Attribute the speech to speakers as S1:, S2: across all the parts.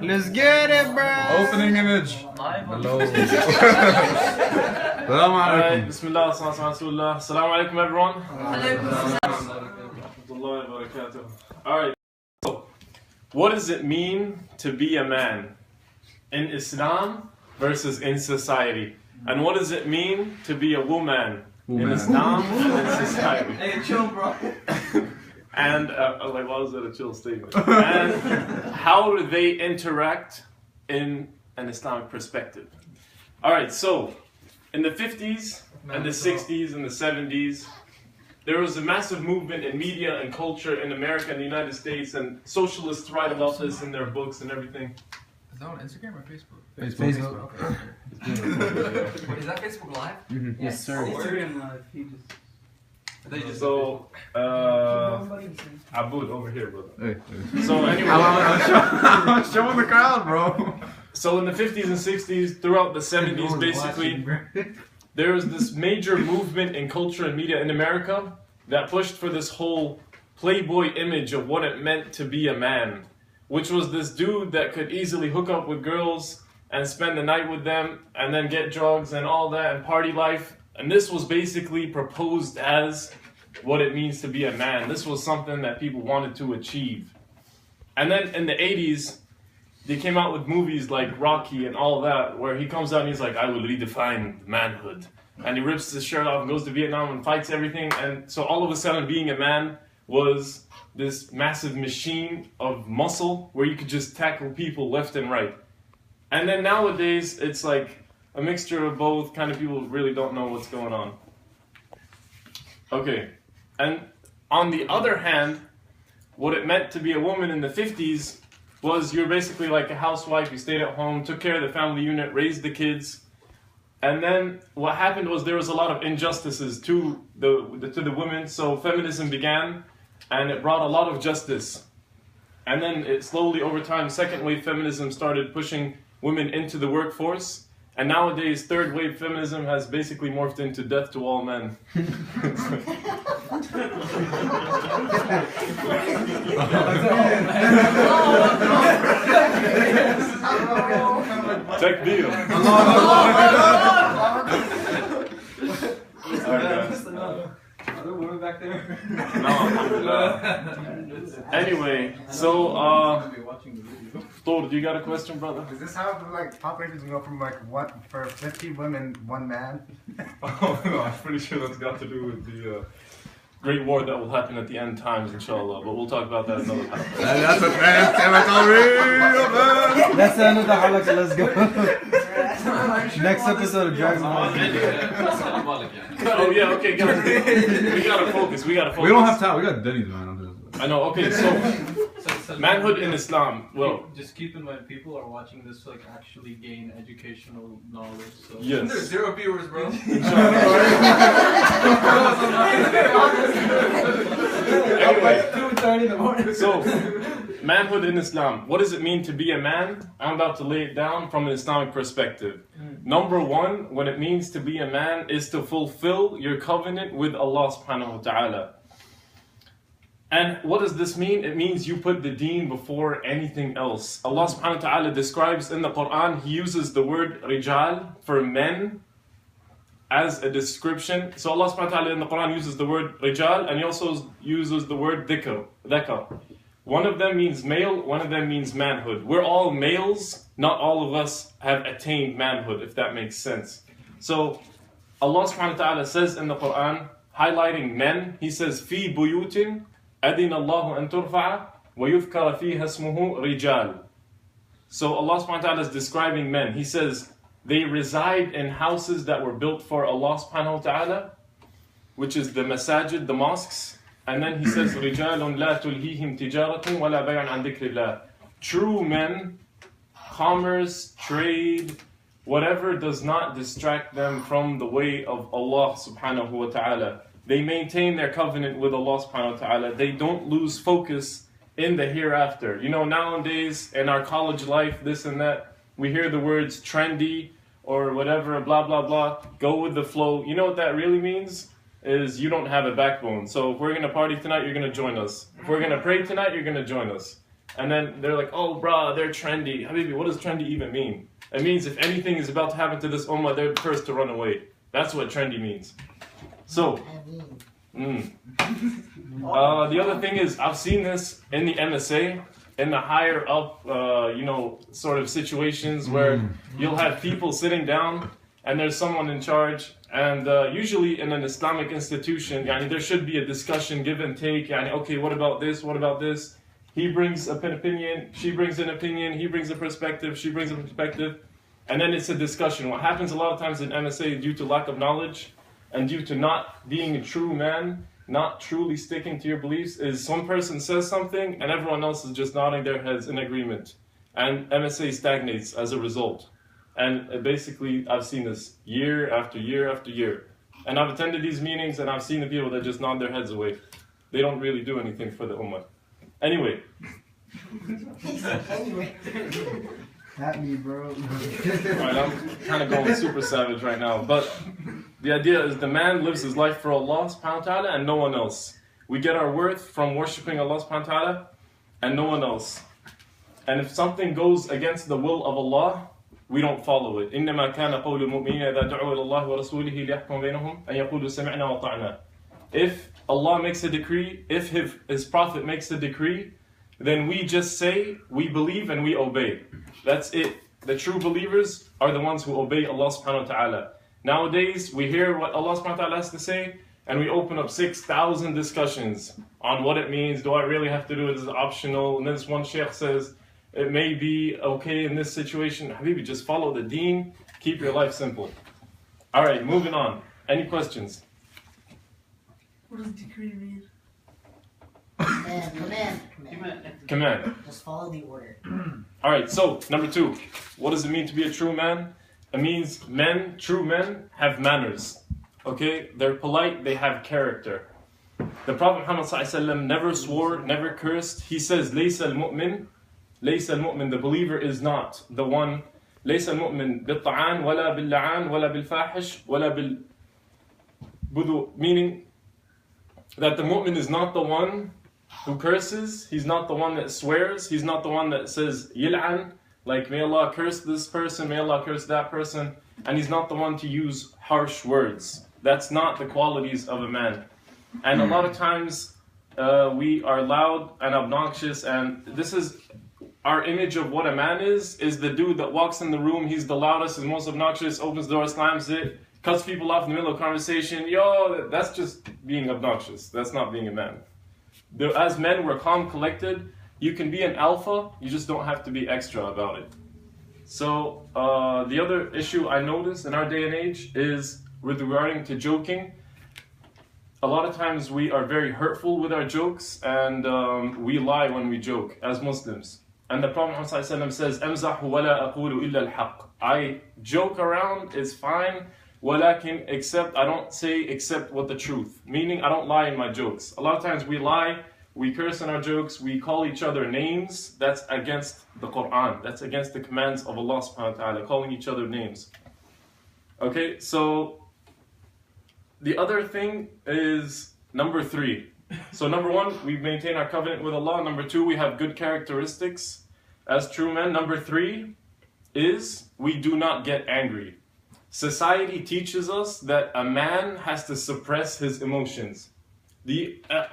S1: Let's get it, bro.
S2: Opening image. Hello. Assalamu alaikum.
S3: Bismillah, assalamu alaikum everyone. Alright, so what does it mean to be a man in Islam versus in society? And what does it mean to be a woman in Islam and in society?
S1: Hey, chill, bro.
S3: And like, why was that a chill statement? And how do they interact in an Islamic perspective? All right, so in the 50s and the 60s and the 70s, there was a massive movement in media and culture in America and the United States, and socialists write about this in their books and everything.
S4: Is that on Instagram or Facebook?
S2: Facebook.
S4: Okay. Wait, is that Facebook Live?
S1: Mm-hmm. Yes, sir.
S5: Instagram Live. He just.
S3: So, Abud over here, brother.
S2: Hey.
S3: So anyway,
S2: I'm showing the crowd, bro.
S3: so in the 50s and 60s, throughout the 70s, basically, there was this major movement in culture and media in America that pushed for this whole playboy image of what it meant to be a man, which was this dude that could easily hook up with girls and spend the night with them and then get drugs and all that and party life. And this was basically proposed as what it means to be a man. This was something that people wanted to achieve. And then in the 80s, they came out with movies like Rocky and all that, where he comes out and he's like, I will redefine manhood. And he rips his shirt off and goes to Vietnam and fights everything. And so all of a sudden being a man was this massive machine of muscle where you could just tackle people left and right. And then nowadays, it's like a mixture of both. Kind of people really don't know what's going on. Okay. And on the other hand, what it meant to be a woman in the 50s was you're basically like a housewife. You stayed at home, took care of the family unit, raised the kids. And then what happened was there was a lot of injustices to the women. So feminism began, and it brought a lot of justice. And then it slowly, over time, second wave feminism started pushing women into the workforce. And nowadays, third wave feminism has basically morphed into death to all men. Takbir.
S5: Women back there.
S3: No, anyway, so Thor, do you got a question, brother?
S1: Is this how like populations go from like what for 50 women, 1 man?
S3: Oh no, I'm pretty sure that's got to do with the great war that will happen at the end times, inshallah. But we'll talk about that another time.
S2: That's a man territory, man.
S6: That's the end of the Halaqa, let's go. Next episode of Dragon Ball.
S3: Oh yeah, okay, guys. We gotta focus. We
S2: We don't have time. We got Denny's, man.
S3: I know. Okay, so manhood in Islam. Well,
S5: just keep in mind, people are watching this to like actually gain educational knowledge. So
S3: yes.
S4: There's 0 viewers, bro.
S3: Anyway,
S5: 2:30 in the morning.
S3: so manhood in Islam. What does it mean to be a man? I'm about to lay it down from an Islamic perspective. Number one, what it means to be a man is to fulfill your covenant with Allah subhanahu wa ta'ala. And what does this mean? It means you put the deen before anything else. Allah subhanahu wa ta'ala describes in the Quran, He uses the word rijal for men as a description. So Allah subhanahu wa ta'ala in the Quran uses the word rijal, and He also uses the word dhikr. One of them means male, one of them means manhood. We're all males, not all of us have attained manhood, if that makes sense. So Allah subhanahu wa ta'ala says in the Quran, highlighting men, He says, fi buyutin أذن الله أن ترفع ويذكر فيها اسمه رجال. So Allah subhanahu wa ta'ala is describing men. He says they reside in houses that were built for Allah subhanahu wa ta'ala, which is the masajid, the mosques. And then He says رجال لا تلهيهم تجارة ولا بيع عن ذكر الله. True men, commerce, trade, whatever does not distract them from the way of Allah subhanahu wa ta'ala. They maintain their covenant with Allah subhanahu wa ta'ala. They don't lose focus in the hereafter. You know, nowadays in our college life, this and that, we hear the words trendy or whatever, blah, blah, blah, go with the flow. You know what that really means? Is you don't have a backbone. So if we're going to party tonight, you're going to join us. If we're going to pray tonight, you're going to join us. and then they're like, oh, bruh, they're trendy. Habibi, what does trendy even mean? It means if anything is about to happen to this ummah, they're the first to run away. That's what trendy means. So, the other thing is, I've seen this in the MSA, in the higher up, sort of situations where you'll have people sitting down and there's someone in charge, and usually in an Islamic institution, there should be a discussion, give and take. Okay, what about this? What about this? He brings an opinion, she brings an opinion, he brings a perspective, she brings a perspective, and then it's a discussion. What happens a lot of times in MSA due to lack of knowledge and due to not being a true man, not truly sticking to your beliefs, is some person says something and everyone else is just nodding their heads in agreement. And MSA stagnates as a result. And basically, I've seen this year after year after year. And I've attended these meetings and I've seen the people that just nod their heads away. They don't really do anything for the ummah. Anyway.
S6: At me, bro.
S3: Alright, I'm kind of going super savage right now. But the idea is the man lives his life for Allah subhanahu wa ta'ala and no one else. We get our worth from worshipping Allah subhanahu wa ta'ala and no one else. And if something goes against the will of Allah, we don't follow it. إنما كان قول المؤمنين إذا دعوا إلى الله ورسوله ليحكم بينهم أن يقولوا سمعنا وأطعنا. If Allah makes a decree, if His Prophet makes a decree, then we just say, we believe and we obey. That's it. The true believers are the ones who obey Allah subhanahu wa ta'ala. Nowadays, we hear what Allah subhanahu wa ta'ala has to say, and we open up 6,000 discussions on what it means. Do I really have to do it? Is it optional? And then this one sheikh says, it may be okay in this situation. Habibi, just follow the deen. Keep your life simple. Alright, moving on. Any questions?
S7: What does decree mean?
S3: Command.
S7: Just follow the order.
S3: Alright, so, number 2. What does it mean to be a true man? It means true men have manners. Okay? They're polite, they have character. The Prophet Muhammad ﷺ never swore, never cursed. He says, لَيْسَ الْمُؤْمِنِ لَيْسَ الْمُؤْمِنِ, the believer is not the one. لَيْسَ الْمُؤْمِنِ بِالطَّعَانِ وَلَا بِاللَّعَانِ وَلَا بِالْفَاحِشِ وَلَا بِالْبُذُوءِ, meaning that the mu'min is not the one who curses, he's not the one that swears, he's not the one that says yil'an, like may Allah curse this person, may Allah curse that person, and he's not the one to use harsh words. That's not the qualities of a man. And a lot of times we are loud and obnoxious, and this is our image of what a man is the dude that walks in the room, he's the loudest and most obnoxious, opens the door, slams it, cuts people off in the middle of conversation. That's just being obnoxious. That's not being a man. As men, we're calm, collected. You can be an alpha, you just don't have to be extra about it. So the other issue I notice in our day and age is with regarding to joking. A lot of times we are very hurtful with our jokes, and we lie when we joke as Muslims. And the Prophet ﷺ says, أَمْزَحُ وَلَا أَقُولُ إِلَّا الْحَقِّ. I joke around, it's fine, وَلَكِنْ except, I don't say except what the truth. Meaning, I don't lie in my jokes. A lot of times we lie, we curse in our jokes, we call each other names. That's against the Quran. That's against the commands of Allah subhanahu wa ta'ala, calling each other names. Okay, so the other thing is number 3. So number 1, we maintain our covenant with Allah. Number 2, we have good characteristics as true men. Number 3 is we do not get angry. Society teaches us that a man has to suppress his emotions.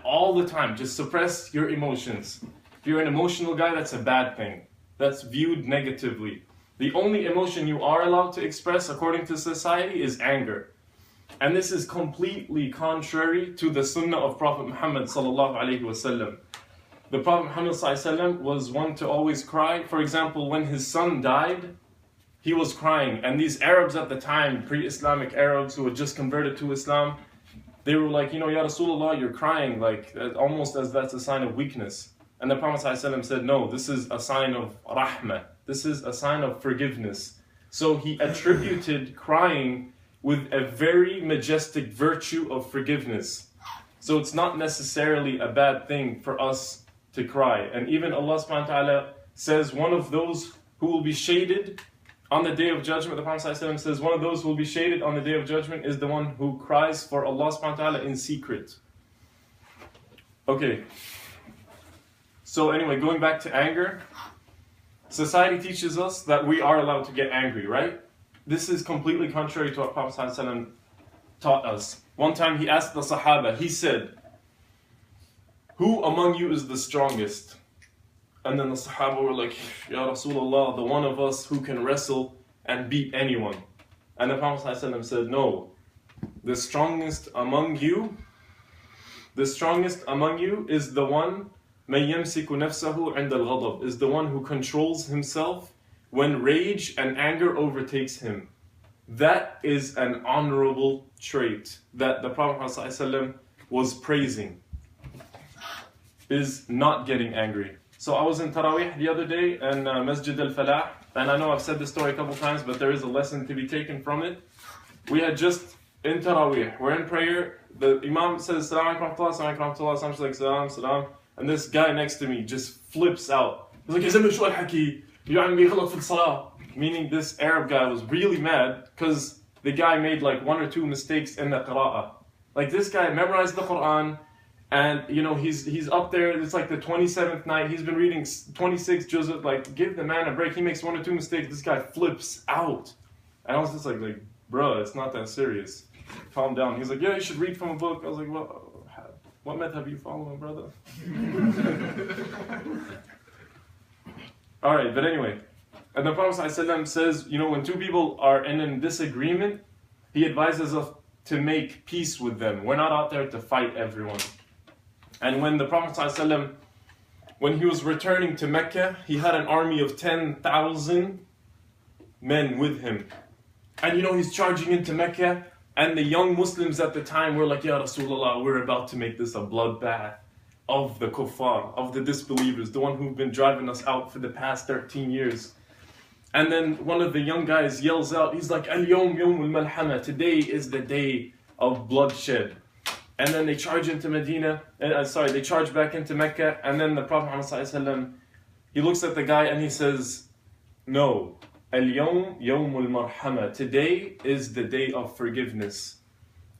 S3: All the time, just suppress your emotions. If you're an emotional guy, that's a bad thing. That's viewed negatively. The only emotion you are allowed to express according to society is anger. And this is completely contrary to the sunnah of Prophet Muhammad sallallahu alaihi wasallam. The Prophet Muhammad sallallahu alaihi wasallam was one to always cry. For example, when his son died, he was crying. And these Arabs at the time, pre-Islamic Arabs who had just converted to Islam, they were like, Ya Rasulullah, you're crying, like almost as that's a sign of weakness. And the Prophet sallallahu alaihi wasallam said, no, this is a sign of rahmah. This is a sign of forgiveness. So he attributed crying with a very majestic virtue of forgiveness. So it's not necessarily a bad thing for us to cry. And even Allah subhanahu wa ta'ala says one of those who will be shaded on the day of judgment, the Prophet ﷺ says one of those who will be shaded on the day of judgment is the one who cries for Allah subhanahu wa ta'ala in secret. Okay. So anyway, going back to anger, society teaches us that we are allowed to get angry, right? This is completely contrary to what Prophet ﷺ taught us. One time he asked the Sahaba, he said, "Who among you is the strongest?" And then the Sahaba were like, "Ya Rasulullah, the one of us who can wrestle and beat anyone." And the Prophet ﷺ said, "No, the strongest among you is the one مَن يَمْسِكُ نَفْسَهُ عِنْدَ الْغَضَبِ, is the one who controls himself when rage and anger overtakes him. That is an honorable trait that the Prophet ﷺ was praising, is not getting angry. So I was in Taraweeh the other day in Masjid al-Falah, and I know I've said this story a couple times, but there is a lesson to be taken from it. We had just in Taraweeh, we're in prayer, the Imam says, "Salaam alaikum wa rahmatullah, salaam alaikum wa rahmatullah," I'm just like, "Salam, salam," and this guy next to me just flips out. He's like, "Ya Zalma, shu al-haki, يعني غلط في الصلاة." Meaning this Arab guy was really mad because the guy made like 1 or 2 mistakes in the qira'ah. Like this guy memorized the Quran, and you know he's up there, it's like the 27th night, he's been reading 26 juz, like give the man a break, he makes 1 or 2 mistakes, this guy flips out. And I was just like, bruh, it's not that serious. Calm down. He's like, "Yeah, you should read from a book." I was like, "Well, what madhab you following, brother?" Alright, but anyway. And the Prophet ﷺ says, you know, when 2 people are in a disagreement, he advises us to make peace with them. We're not out there to fight everyone. And when the Prophet ﷺ, when he was returning to Mecca, he had an army of 10,000 men with him. And you know, he's charging into Mecca, and the young Muslims at the time were like, "Ya Rasulullah, we're about to make this a bloodbath of the kuffar, of the disbelievers, the one who've been driving us out for the past 13 years. And then one of the young guys yells out, he's like, "Al-yawm yawm al-malhama, today is the day of bloodshed." And then they charge into Medina, they charge back into Mecca, and then the Prophet ﷺ, he looks at the guy and he says, "No, al-yawm yawm al-marhama, today is the day of forgiveness."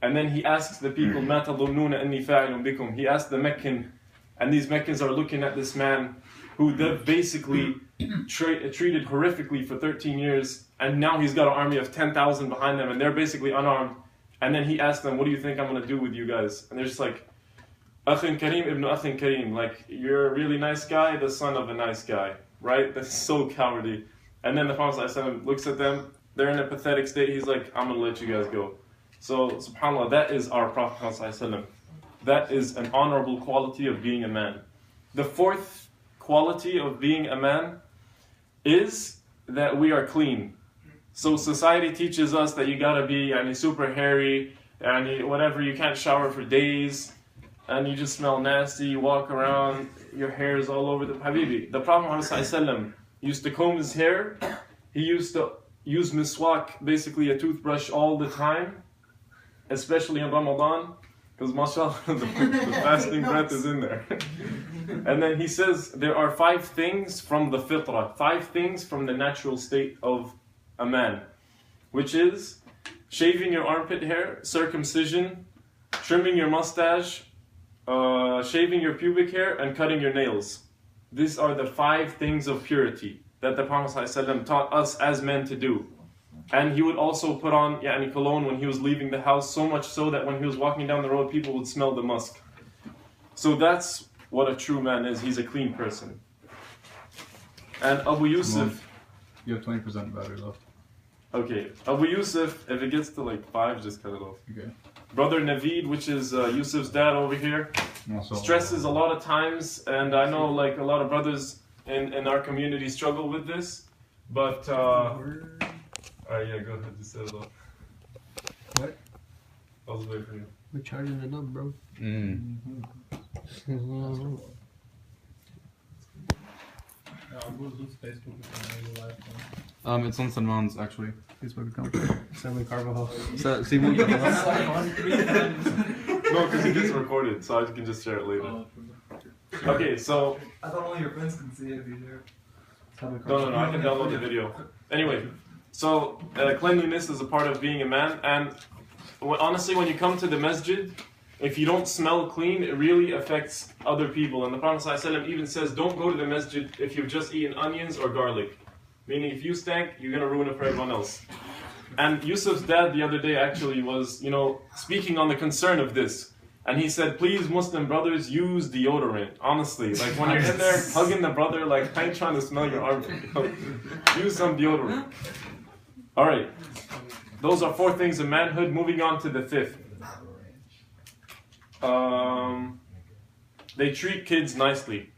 S3: And then he asks the people, "Ma tadhunnuna anni fa'ilun bikum?" He asked the Meccan, and these Meccans are looking at this man who they've basically treated horrifically for 13 years, and now he's got an army of 10,000 behind them, and they're basically unarmed. And then he asked them, "What do you think I'm going to do with you guys?" And they're just like, "Akhin Kareem ibn Akhin Kareem," like, "You're a really nice guy, the son of a nice guy," right? That's so cowardly. And then the Prophet ﷺ looks at them, they're in a pathetic state, he's like, "I'm going to let you guys go." So, subhanAllah, that is our Prophet ﷺ. That is an honorable quality of being a man. The 4th quality of being a man is that we are clean. So society teaches us that you gotta be super hairy, and whatever, you can't shower for days, and you just smell nasty, you walk around, your hair is all over the Habibi. The Prophet ﷺ used to comb his hair, he used to use miswak, basically a toothbrush, all the time, especially in Ramadan, because mashallah, the fasting breath is in there. And then he says there are 5 things from the fitrah, 5 things from the natural state of a man, which is shaving your armpit hair, circumcision, trimming your mustache, shaving your pubic hair, and cutting your nails. These are the 5 things of purity that the Prophet ﷺ taught us as men to do. And he would also put on cologne when he was leaving the house, so much so that when he was walking down the road, people would smell the musk. So that's what a true man is. He's a clean person. And Abu Yusuf...
S6: You have 20% battery left.
S3: Okay, Abu Yusuf, if it gets to like 5, just cut it off.
S6: Okay.
S3: Brother Naveed, which is Yusuf's dad over here, stresses a lot of times, and I know like a lot of brothers in our community struggle with this, but... Alright, yeah, go ahead, just set it off.
S6: What?
S3: I was waiting for you.
S5: We're charging it up, bro.
S8: Who's Facebook account?
S6: It's on Salman's actually Facebook account.
S5: Salman Carvajal.
S6: Simon
S3: No, because it gets recorded, so I can just share it later. Okay, so...
S4: I thought only your friends can see it if you share.
S3: No, I can download the video. Anyway, so cleanliness is a part of being a man, and honestly, when you come to the masjid, if you don't smell clean, it really affects other people. And the Prophet ﷺ even says, don't go to the masjid if you've just eaten onions or garlic. Meaning, if you stank, you're going to ruin it for everyone else. And Yusuf's dad the other day actually was, speaking on the concern of this. And he said, please, Muslim brothers, use deodorant. Honestly, like when you're in there hugging the brother, like I ain't trying to smell your arm. Use some deodorant. All right. Those are 4 things of manhood. Moving on to the 5th. They treat kids nicely.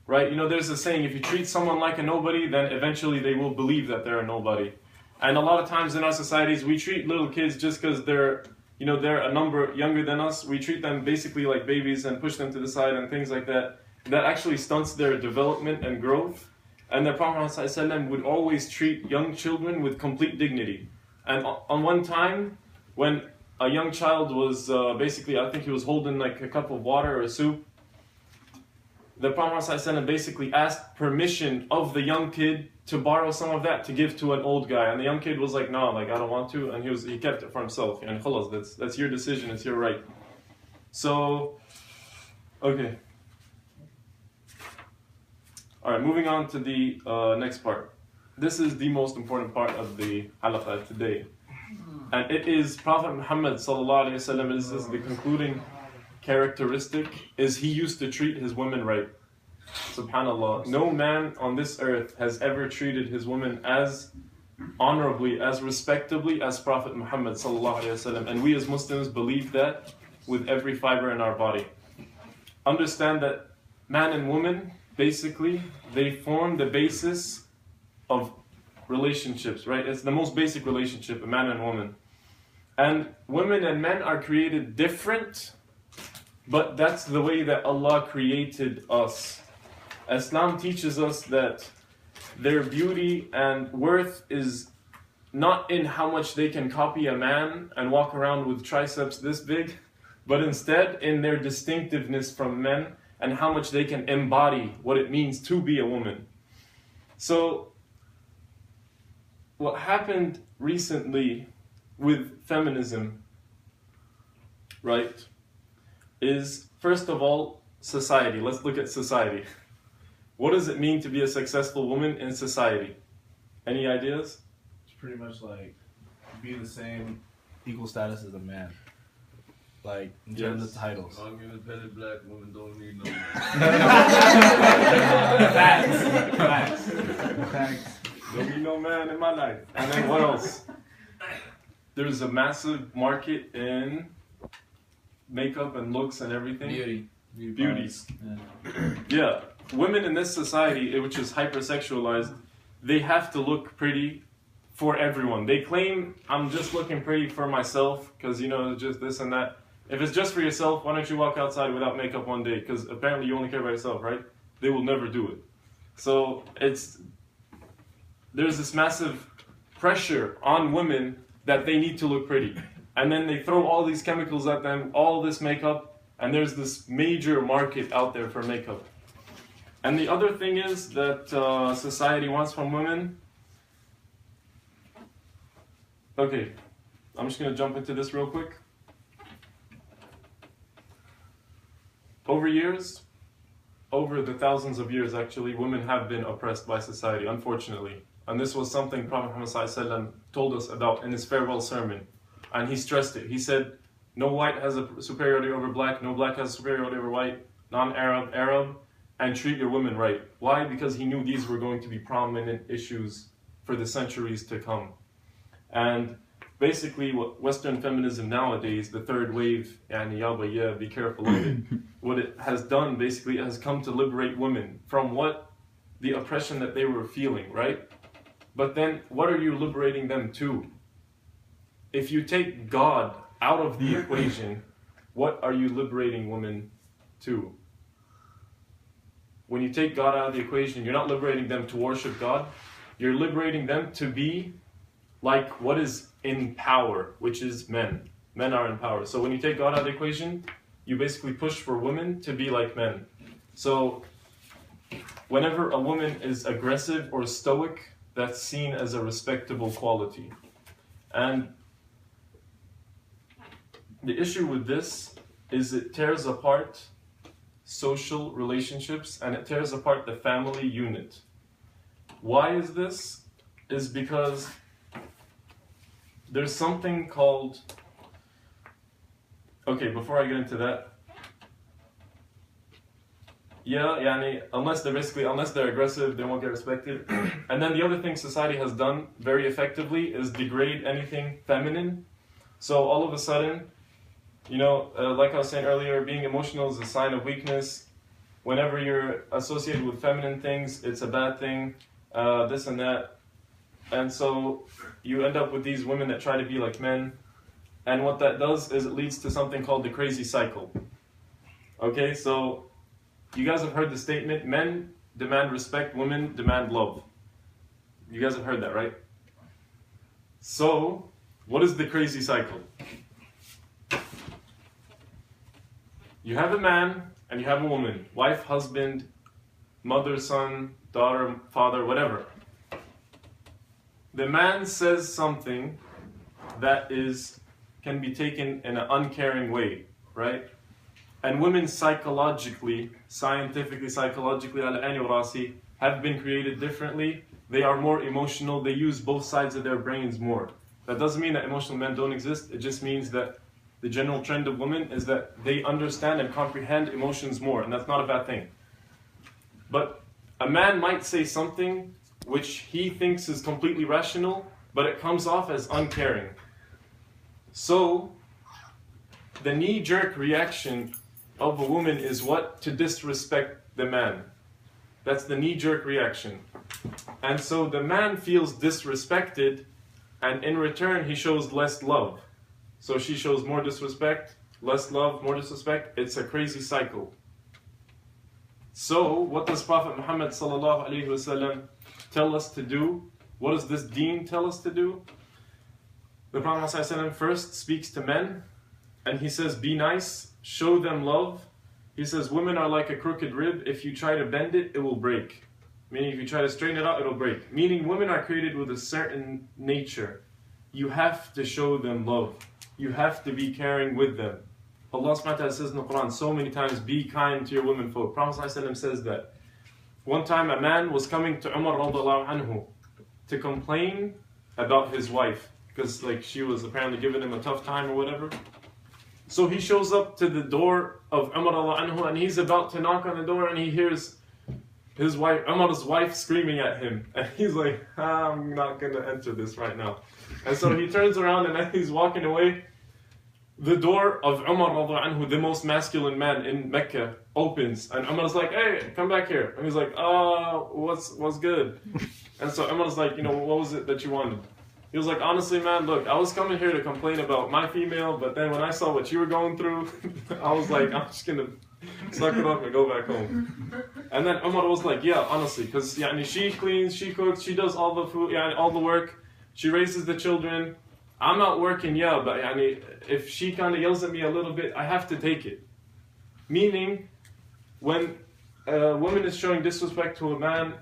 S3: Right? There's a saying, if you treat someone like a nobody, then eventually they will believe that they're a nobody. And a lot of times in our societies, we treat little kids just because they're a number younger than us. We treat them basically like babies and push them to the side and things like that. That actually stunts their development and growth. And the Prophet ﷺ would always treat young children with complete dignity. And on one time, when a young child was basically, I think he was holding like a cup of water or soup, the Prophet ﷺ basically asked permission of the young kid to borrow some of that to give to an old guy. And the young kid was like, no, like I don't want to. And he kept it for himself. And khalas, that's your decision, it's your right. So, okay. Alright, moving on to the next part. This is the most important part of the Halaqa today. And it is Prophet Muhammad sallallahu alayhi wa sallam, this is the concluding characteristic, is he used to treat his women right. Subhanallah. No man on this earth has ever treated his woman as honorably, as respectably as Prophet Muhammad sallallahu alayhi wa sallam. And we as Muslims believe that with every fiber in our body. Understand that man and woman, basically, they form the basis of relationships, right? It's the most basic relationship, a man and woman. And women and men are created different, but that's the way that Allah created us. Islam teaches us that their beauty and worth is not in how much they can copy a man and walk around with triceps this big, but instead in their distinctiveness from men and how much they can embody what it means to be a woman. So, what happened recently with feminism, right, is first of all, society. Let's look at society. What does it mean to be a successful woman in society? Any ideas?
S2: It's pretty much like be the same equal status as a man. Like in terms of titles.
S8: I'm independent black woman, don't need no man.
S2: Facts.
S3: Don't need no man in my life. And then what else? There's a massive market in makeup and looks and everything. Beauty. Yeah. Women in this society, which is hypersexualized, they have to look pretty for everyone. They claim, I'm just looking pretty for myself because, it's just this and that. If it's just for yourself, why don't you walk outside without makeup one day? Because apparently you only care about yourself, right? They will never do it. So there's this massive pressure on women that they need to look pretty. And then they throw all these chemicals at them, all this makeup, and there's this major market out there for makeup. And the other thing is that society wants from women. Okay, I'm just going to jump into this real quick. Over the thousands of years actually, women have been oppressed by society, unfortunately. And this was something Prophet Muhammad ﷺ told us about in his farewell sermon. And he stressed it. He said, no white has a superiority over black, no black has a superiority over white, non-Arab, Arab, and treat your women right. Why? Because he knew these were going to be prominent issues for the centuries to come. And basically what Western feminism nowadays, the third wave, be careful of it, what it has done basically, it has come to liberate women from the oppression that they were feeling, right? But then what are you liberating them to? If you take God out of the equation, what are you liberating women to? When you take God out of the equation, you're not liberating them to worship God. You're liberating them to be like what is in power, which is men. Men are in power. So when you take God out of the equation, you basically push for women to be like men. So whenever a woman is aggressive or stoic, that's seen as a respectable quality. And the issue with this is it tears apart social relationships and it tears apart the family unit. Why is this? Is because there's something called... Okay, before I get into that, yeah, yani, unless they're aggressive, they won't get respected. And then the other thing society has done very effectively is degrade anything feminine. So all of a sudden, like I was saying earlier, being emotional is a sign of weakness. Whenever you're associated with feminine things, it's a bad thing, this and that. And so you end up with these women that try to be like men. And what that does is it leads to something called the crazy cycle. Okay, so you guys have heard the statement, men demand respect, women demand love. You guys have heard that, right? So, what is the crazy cycle? You have a man and you have a woman, wife, husband, mother, son, daughter, father, whatever. The man says something that can be taken in an uncaring way, right? And women scientifically, ala ani wa rasi, have been created differently. They are more emotional. They use both sides of their brains more. That doesn't mean that emotional men don't exist. It just means that the general trend of women is that they understand and comprehend emotions more, and that's not a bad thing. But a man might say something which he thinks is completely rational, but it comes off as uncaring. So, the knee-jerk reaction of a woman is what? To disrespect the man. That's the knee-jerk reaction. And so the man feels disrespected, and in return he shows less love. So she shows more disrespect, less love, more disrespect. It's a crazy cycle. So what does Prophet Muhammad sallallahu alaihi wasallam tell us to do? What does this deen tell us to do? The Prophet sallallahu alaihi wasallam first speaks to men, and he says, be nice, show them love. He says, women are like a crooked rib. If you try to bend it, it will break. Meaning, if you try to straighten it out, it'll break. Meaning, women are created with a certain nature. You have to show them love. You have to be caring with them. Allah subhanahu wa ta'ala says in the Quran so many times, be kind to your women folk. Prophet ﷺ says that. One time a man was coming to Umar radiallahu anhu to complain about his wife. Because she was apparently giving him a tough time or whatever. So he shows up to the door of Umar radiallahu anhu and he's about to knock on the door and he hears his wife, Umar's wife, screaming at him. And he's like, I'm not going to enter this right now. And so he turns around and as he's walking away, the door of Umar radiallahu anhu, the most masculine man in Mecca, opens. And Umar's like, hey, come back here. And he's like, what's good? And so Umar's like, what was it that you wanted? He was like, honestly, man, look, I was coming here to complain about my female, but then when I saw what you were going through, I was like, I'm just going to suck it up and go back home. And then Umar was like, yeah, honestly, because she cleans, she cooks, she does all the food, all the work, she raises the children. I'm not working, yeah, but if she kind of yells at me a little bit, I have to take it. Meaning, when a woman is showing disrespect to a man,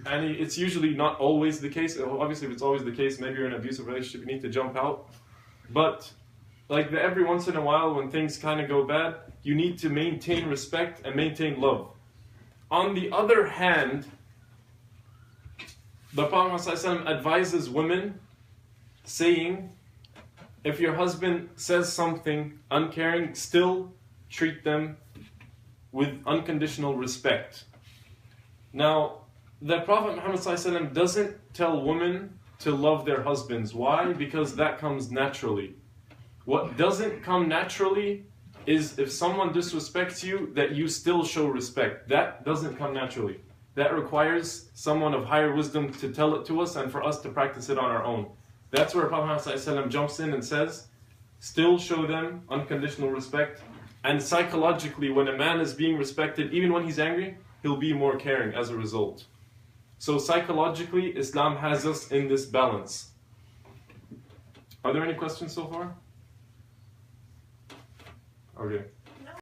S3: and it's usually not always the case. Obviously, if it's always the case, maybe you're in an abusive relationship, you need to jump out. But every once in a while, when things kind of go bad, you need to maintain respect and maintain love. On the other hand, the Prophet ﷺ advises women, saying, if your husband says something uncaring, still treat them with unconditional respect. Now, the Prophet Muhammad ﷺ doesn't tell women to love their husbands. Why? Because that comes naturally. What doesn't come naturally is if someone disrespects you, that you still show respect. That doesn't come naturally. That requires someone of higher wisdom to tell it to us and for us to practice it on our own. That's where Prophet Muhammad ﷺ jumps in and says, still show them unconditional respect. And psychologically, when a man is being respected, even when he's angry, he'll be more caring as a result. So psychologically, Islam has us in this balance. Are there any questions so far? Okay.